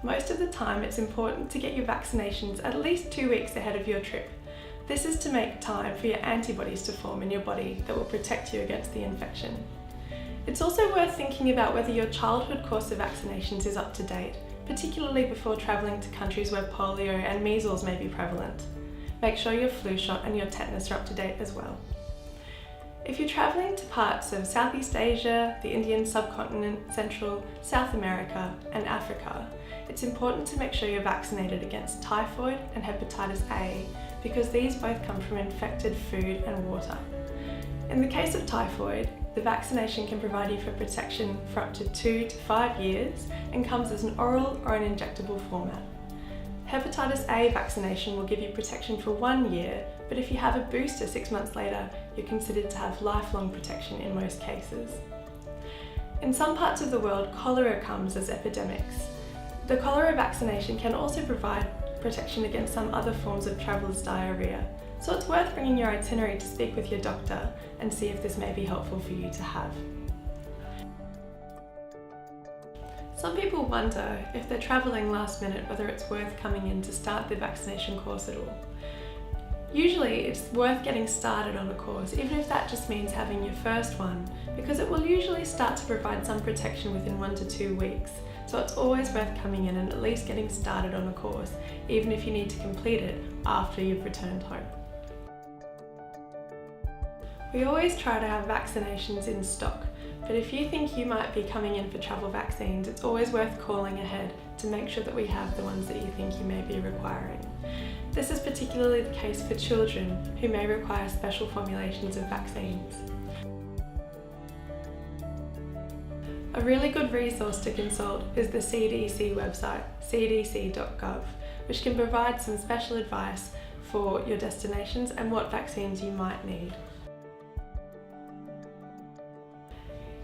Most of the time, it's important to get your vaccinations at least 2 weeks ahead of your trip. This is to make time for your antibodies to form in your body that will protect you against the infection. It's also worth thinking about whether your childhood course of vaccinations is up to date, particularly before travelling to countries where polio and measles may be prevalent. Make sure your flu shot and your tetanus are up to date as well. If you're travelling to parts of Southeast Asia, the Indian subcontinent, Central, South America and Africa, it's important to make sure you're vaccinated against typhoid and hepatitis A because these both come from infected food and water. In the case of typhoid, the vaccination can provide you for protection for up to 2 to 5 years and comes as an oral or an injectable format. Hepatitis A vaccination will give you protection for 1 year, but if you have a booster 6 months later, you're considered to have lifelong protection in most cases. In some parts of the world, cholera comes as epidemics. The cholera vaccination can also provide protection against some other forms of traveller's diarrhoea, so it's worth bringing your itinerary to speak with your doctor and see if this may be helpful for you to have. Some people wonder if they're travelling last minute whether it's worth coming in to start the vaccination course at all. Usually it's worth getting started on a course, even if that just means having your first one, because it will usually start to provide some protection within 1 to 2 weeks. So it's always worth coming in and at least getting started on a course, even if you need to complete it after you've returned home. We always try to have vaccinations in stock, but if you think you might be coming in for travel vaccines, it's always worth calling ahead to make sure that we have the ones that you think you may be requiring. This is particularly the case for children who may require special formulations of vaccines. A really good resource to consult is the CDC website, cdc.gov, which can provide some special advice for your destinations and what vaccines you might need.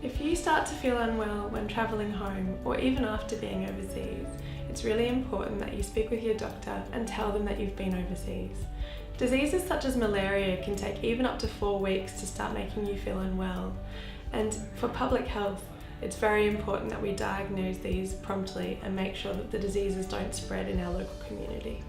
If you start to feel unwell when travelling home or even after being overseas, it's really important that you speak with your doctor and tell them that you've been overseas. Diseases such as malaria can take even up to 4 weeks to start making you feel unwell, and for public health, it's very important that we diagnose these promptly and make sure that the diseases don't spread in our local community.